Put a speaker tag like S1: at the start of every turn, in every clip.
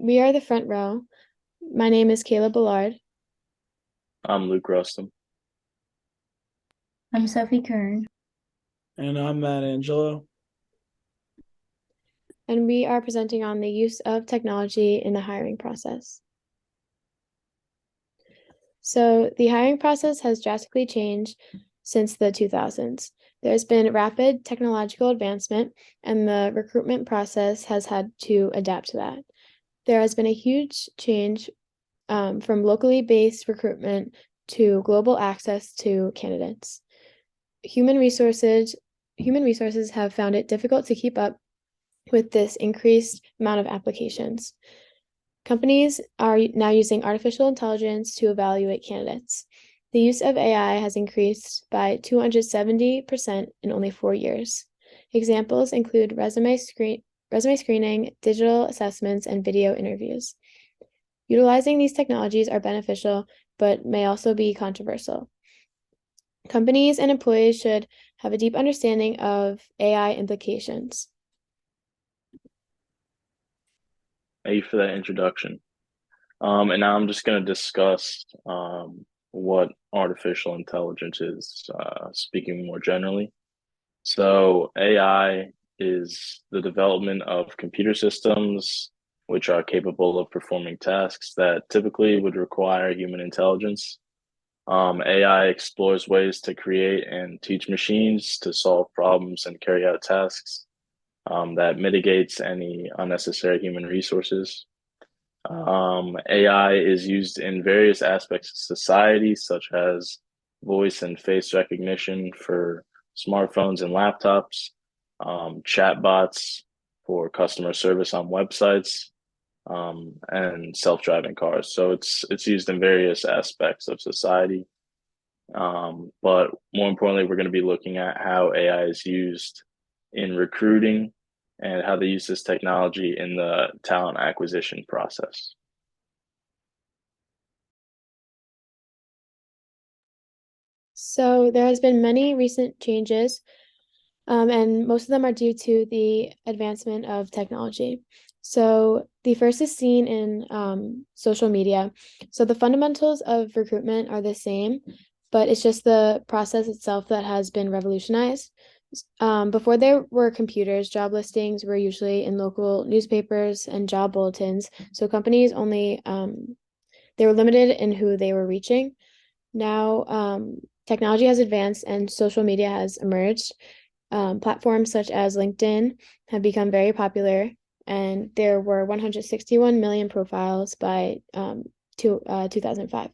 S1: We are the front row. My name is Kayla Ballard,
S2: I'm Luke Rustum.
S3: I'm Sophie Kern.
S4: And I'm Matt Angelo.
S1: and we are presenting on the use of technology in the hiring process. So the hiring process has drastically changed since the 2000s. There's been rapid technological advancement, and the recruitment process has had to adapt to that. There has been a huge change from locally based recruitment to global access to candidates. Human resources have found it difficult to keep up with this increased amount of applications. Companies are now using artificial intelligence to evaluate candidates. The use of AI has increased by 270% in only 4 years. Examples include resume screening, digital assessments, and video interviews. Utilizing these technologies are beneficial, but may also be controversial. Companies and employees should have a deep understanding of AI implications.
S2: Thank you for that introduction. And now I'm just going to discuss what artificial intelligence is, speaking more generally. So, AI is the development of computer systems which are capable of performing tasks that typically would require human intelligence. AI explores ways to create and teach machines to solve problems and carry out tasks that mitigates any unnecessary human resources. AI is used in various aspects of society, such as voice and face recognition for smartphones and laptops, chatbots for customer service on websites, and self-driving cars. So it's used in various aspects of society. But more importantly, we're going to be looking at how AI is used in recruiting and how they use this technology in the talent acquisition process.
S1: So there has been many recent changes, and most of them are due to the advancement of technology. So the first is seen in social media. So the fundamentals of recruitment are the same, but it's just the process itself that has been revolutionized. Before there were computers, job listings were usually in local newspapers and job bulletins. So companies only they were limited in who they were reaching. Now, technology has advanced and social media has emerged. Platforms such as LinkedIn have become very popular, and there were 161 million profiles by 2005.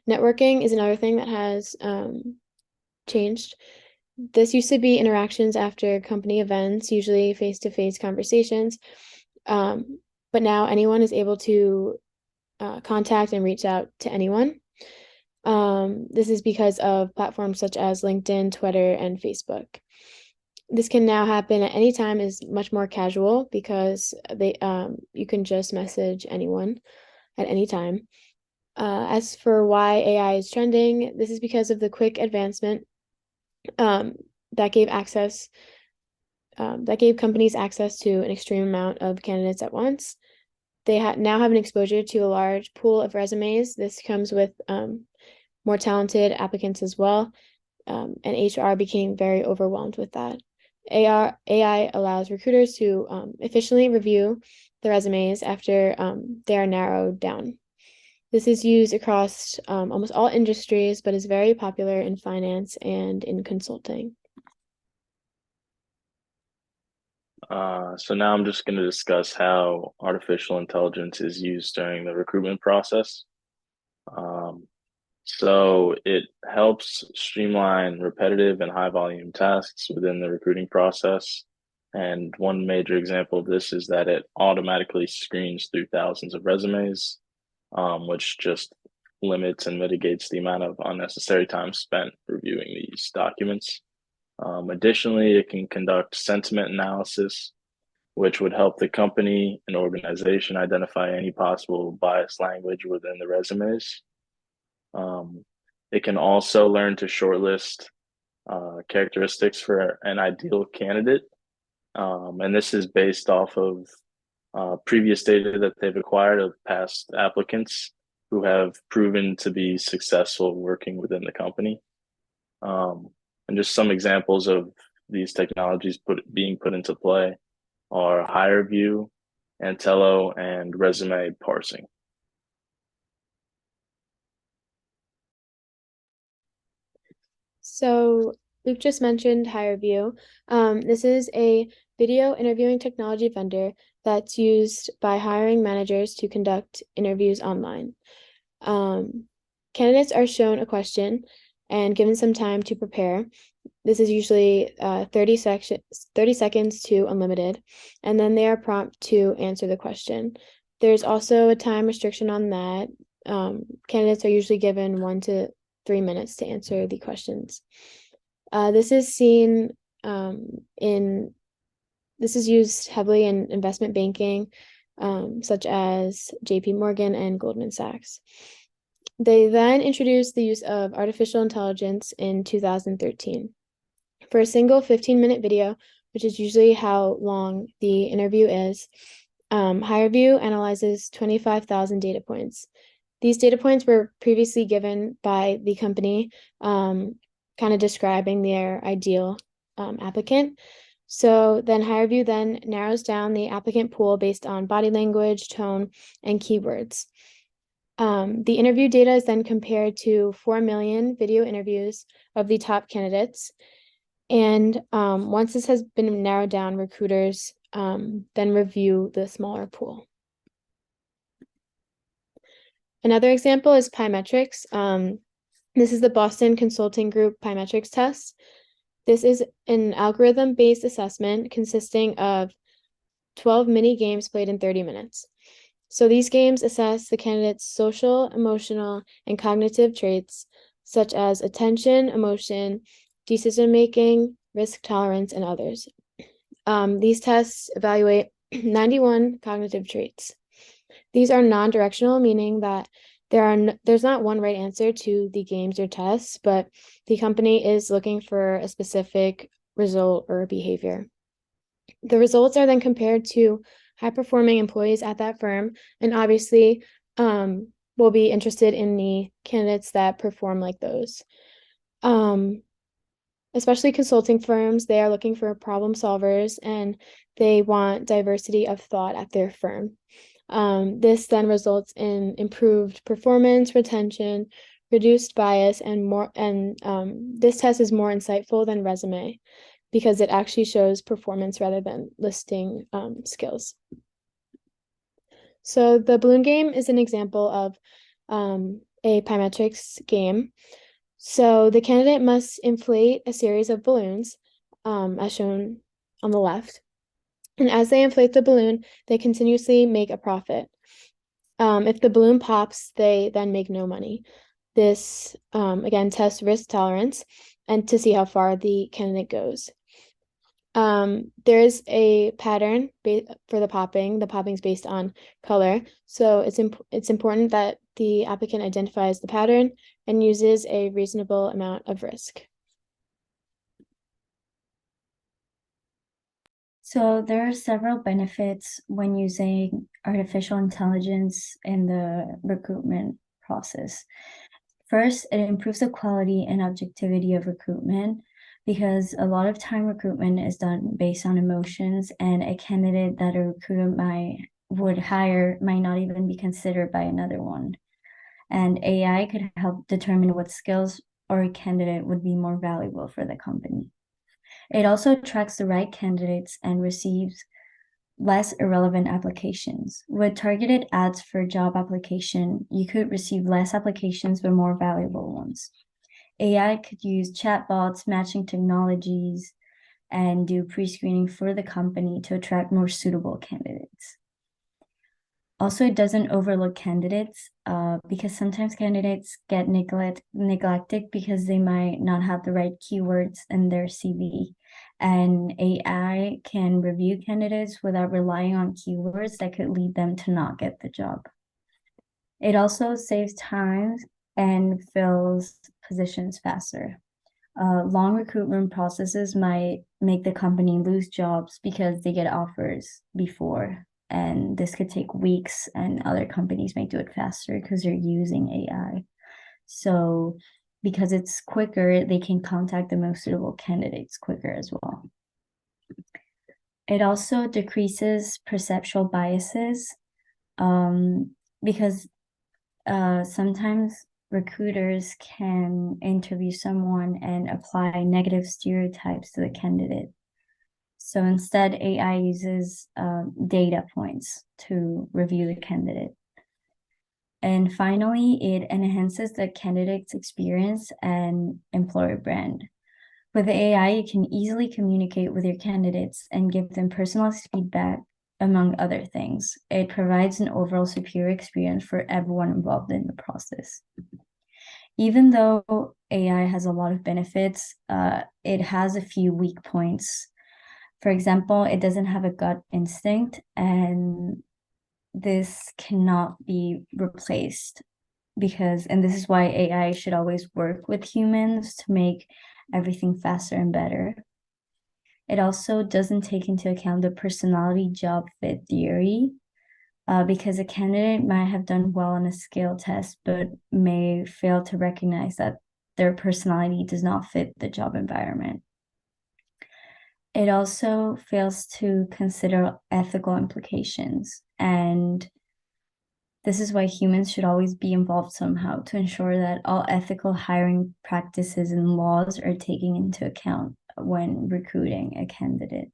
S1: Networking is another thing that has changed. This used to be interactions after company events, usually face-to-face conversations, but now anyone is able to contact and reach out to anyone. This is because of platforms such as LinkedIn, Twitter, and Facebook. This can now happen at any time, is much more casual because you can just message anyone at any time. As for why AI is trending, this is because of the quick advancement that gave companies access to an extreme amount of candidates at once. They now have an exposure to a large pool of resumes. This comes with more talented applicants as well, and HR became very overwhelmed with that. AI allows recruiters to efficiently review the resumes after they are narrowed down. This is used across almost all industries, but is very popular in finance and in consulting.
S2: So now I'm just going to discuss how artificial intelligence is used during the recruitment process. So it helps streamline repetitive and high volume tasks within the recruiting process. And one major example of this is that it automatically screens through thousands of resumes, which just limits and mitigates the amount of unnecessary time spent reviewing these documents. Additionally, it can conduct sentiment analysis, which would help the company and organization identify any possible biased language within the resumes. Um, it can also learn to shortlist characteristics for an ideal candidate. And this is based off of previous data that they've acquired of past applicants who have proven to be successful working within the company. And just some examples of these technologies being put into play are HireVue, Antello, and resume parsing.
S1: So Luke just mentioned HireVue. This is a video interviewing technology vendor that's used by hiring managers to conduct interviews online. Candidates are shown a question and given some time to prepare. This is usually 30 seconds to unlimited, and then they are prompted to answer the question. There's also a time restriction on that. Candidates are usually given 1 to 3 minutes to answer the questions. This is seen this is used heavily in investment banking, such as JP Morgan and Goldman Sachs. They then introduced the use of artificial intelligence in 2013. For a single 15-minute video, which is usually how long the interview is, HireVue analyzes 25,000 data points. These data points were previously given by the company, kind of describing their ideal applicant. So then HireVue then narrows down the applicant pool based on body language, tone, and keywords. The interview data is then compared to 4 million video interviews of the top candidates. And once this has been narrowed down, recruiters then review the smaller pool. Another example is Pymetrics. This is the Boston Consulting Group Pymetrics test. This is an algorithm-based assessment consisting of 12 mini games played in 30 minutes. So these games assess the candidate's social, emotional, and cognitive traits, such as attention, emotion, decision-making, risk tolerance, and others. These tests evaluate 91 cognitive traits. These are non-directional, meaning that there's not one right answer to the games or tests, but the company is looking for a specific result or behavior. The results are then compared to high-performing employees at that firm, and obviously we'll be interested in the candidates that perform like those. Especially consulting firms, they are looking for problem solvers and they want diversity of thought at their firm. This then results in improved performance, retention, reduced bias, and more. And this test is more insightful than resume because it actually shows performance rather than listing skills. So the balloon game is an example of a Pymetrics game. So the candidate must inflate a series of balloons, as shown on the left. And as they inflate the balloon, they continuously make a profit. If the balloon pops, they then make no money. This, again, tests risk tolerance and to see how far the candidate goes. There is a pattern for the popping. The popping is based on color. So it's important that the applicant identifies the pattern and uses a reasonable amount of risk.
S3: So there are several benefits when using artificial intelligence in the recruitment process. First, it improves the quality and objectivity of recruitment because a lot of time recruitment is done based on emotions, and a candidate that a recruiter would hire might not even be considered by another one. And AI could help determine what skills or a candidate would be more valuable for the company. It also attracts the right candidates and receives less irrelevant applications. With targeted ads for job application, you could receive less applications but more valuable ones. AI could use chatbots, matching technologies, and do pre-screening for the company to attract more suitable candidates. Also, it doesn't overlook candidates because sometimes candidates get neglected because they might not have the right keywords in their CV. And AI can review candidates without relying on keywords that could lead them to not get the job. It also saves time and fills positions faster. Long recruitment processes might make the company lose jobs because they get offers before and this could take weeks, and other companies may do it faster because they're using AI. So because it's quicker, they can contact the most suitable candidates quicker as well. It also decreases perceptual biases, because sometimes recruiters can interview someone and apply negative stereotypes to the candidate. So instead, AI uses data points to review the candidate. And finally, it enhances the candidate's experience and employer brand. With AI, you can easily communicate with your candidates and give them personalized feedback, among other things. It provides an overall superior experience for everyone involved in the process. Even though AI has a lot of benefits, it has a few weak points. For example, it doesn't have a gut instinct, and this cannot be replaced and this is why AI should always work with humans to make everything faster and better. It also doesn't take into account the personality job fit theory, because a candidate might have done well on a skill test, but may fail to recognize that their personality does not fit the job environment. It also fails to consider ethical implications, and this is why humans should always be involved somehow to ensure that all ethical hiring practices and laws are taken into account when recruiting a candidate.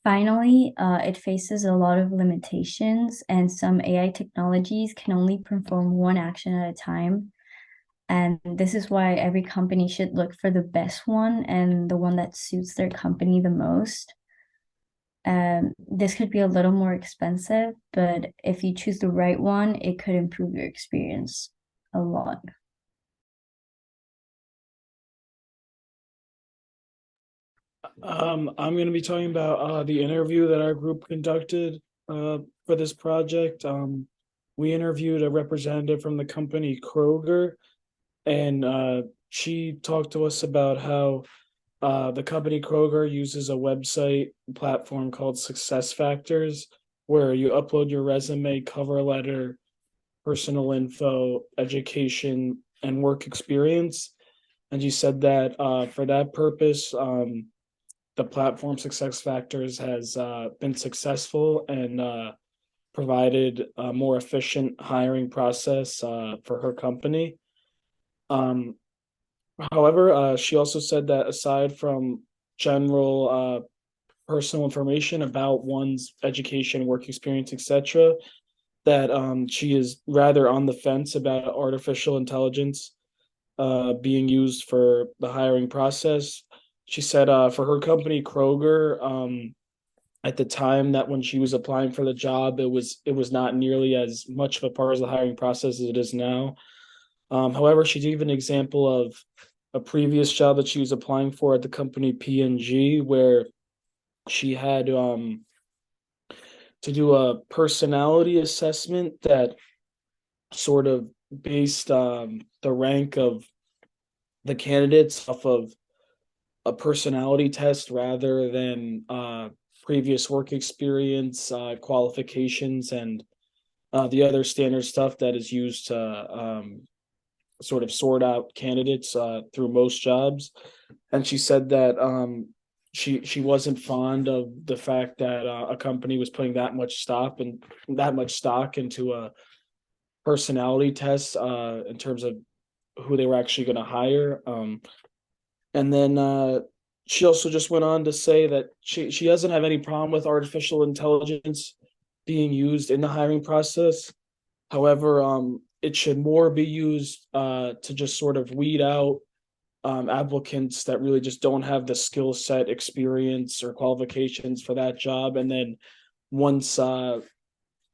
S3: Finally, it faces a lot of limitations, and some AI technologies can only perform one action at a time. And this is why every company should look for the best one and the one that suits their company the most. This could be a little more expensive, but if you choose the right one, it could improve your experience a lot.
S4: I'm going to be talking about the interview that our group conducted for this project. We interviewed a representative from the company Kroger, and she talked to us about how the company Kroger uses a website platform called SuccessFactors, where you upload your resume, cover letter, personal info, education, and work experience. And she said that for that purpose, the platform SuccessFactors has been successful and provided a more efficient hiring process for her company. However, she also said that aside from general personal information about one's education, work experience, etc., that she is rather on the fence about artificial intelligence being used for the hiring process. She said for her company Kroger, at the time that when she was applying for the job, it was not nearly as much of a part of the hiring process as it is now. However, she gave an example of a previous job that she was applying for at the company P&G, where she had to do a personality assessment that sort of based the rank of the candidates off of a personality test rather than previous work experience, qualifications, and the other standard stuff that is used to sort of sort out candidates through most jobs. And she said that she wasn't fond of the fact that a company was putting that much stock into a personality test in terms of who they were actually going to hire. And then she also just went on to say that she doesn't have any problem with artificial intelligence being used in the hiring process. However, it should more be used to just sort of weed out applicants that really just don't have the skill set, experience, or qualifications for that job. And then once a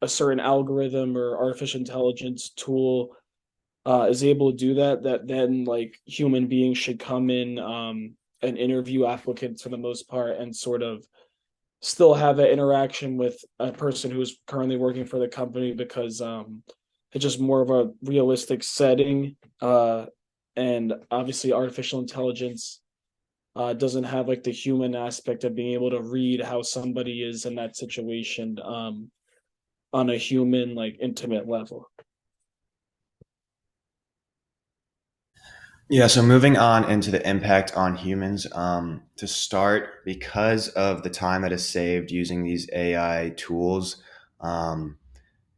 S4: certain algorithm or artificial intelligence tool is able to do that, that then like human beings should come in and interview applicants for the most part and sort of still have an interaction with a person who is currently working for the company, because it's just more of a realistic setting. And obviously artificial intelligence doesn't have like the human aspect of being able to read how somebody is in that situation on a human, like, intimate level.
S5: Yeah, so moving on into the impact on humans, to start, because of the time that is saved using these AI tools, um,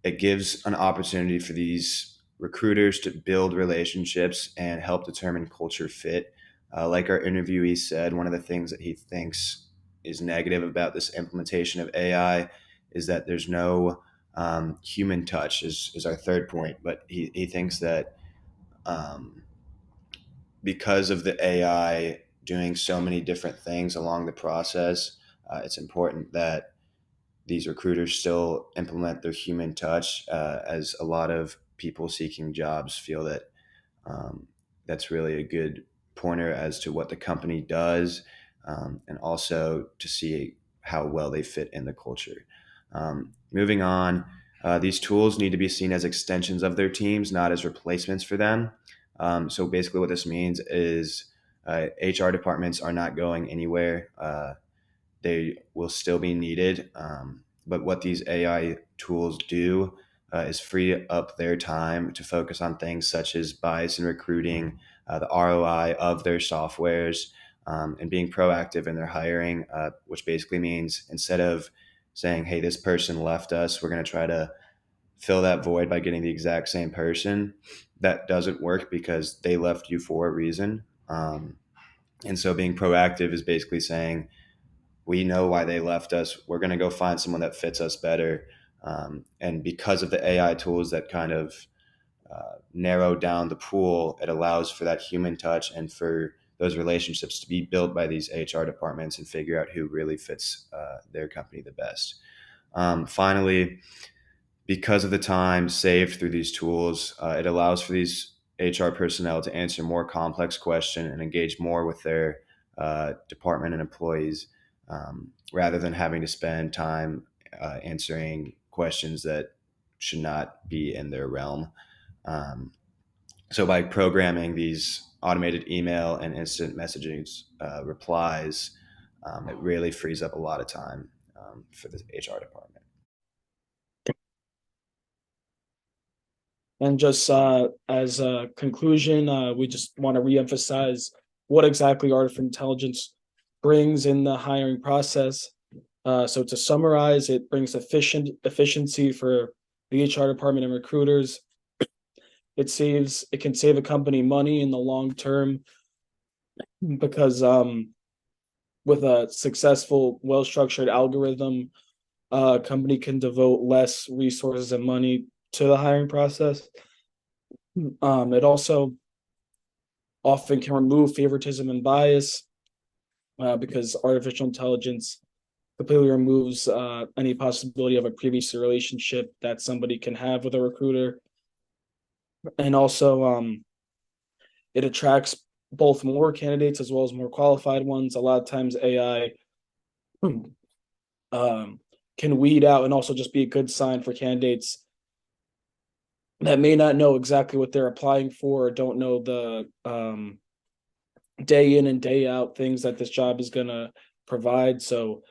S5: it gives an opportunity for these recruiters to build relationships and help determine culture fit. Like our interviewee said, one of the things that he thinks is negative about this implementation of AI is that there's no human touch, is our third point. But he thinks that um, because of the AI doing so many different things along the process, it's important that these recruiters still implement their human touch, as a lot of people seeking jobs feel that that's really a good pointer as to what the company does, and also to see how well they fit in the culture. Moving on, these tools need to be seen as extensions of their teams, not as replacements for them. So basically, what this means is HR departments are not going anywhere. They will still be needed. But what these AI tools do is free up their time to focus on things such as bias in recruiting, the ROI of their softwares, and being proactive in their hiring, which basically means instead of saying, hey, this person left us, we're going to try to fill that void by getting the exact same person. That doesn't work because they left you for a reason. And so being proactive is basically saying, we know why they left us. We're going to go find someone that fits us better. And because of the AI tools that kind of narrow down the pool, it allows for that human touch and for those relationships to be built by these HR departments and figure out who really fits their company the best. Finally, because of the time saved through these tools, it allows for these HR personnel to answer more complex questions and engage more with their department and employees, rather than having to spend time answering questions that should not be in their realm. Um, so by programming these automated email and instant messaging replies, it really frees up a lot of time for the HR department.
S4: And just as a conclusion, we just want to reemphasize what exactly artificial intelligence brings in the hiring process. So to summarize, it brings efficiency for the HR department and recruiters. It can save a company money in the long term because with a successful, well-structured algorithm, a company can devote less resources and money to the hiring process. It also often can remove favoritism and bias because artificial intelligence completely removes any possibility of a previous relationship that somebody can have with a recruiter. And also, it attracts both more candidates as well as more qualified ones. A lot of times AI can weed out and also just be a good sign for candidates that may not know exactly what they're applying for or don't know the day in and day out things that this job is going to provide. So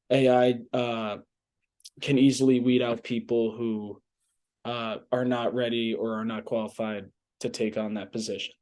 S4: AI can easily weed out people who are not ready or are not qualified to take on that position.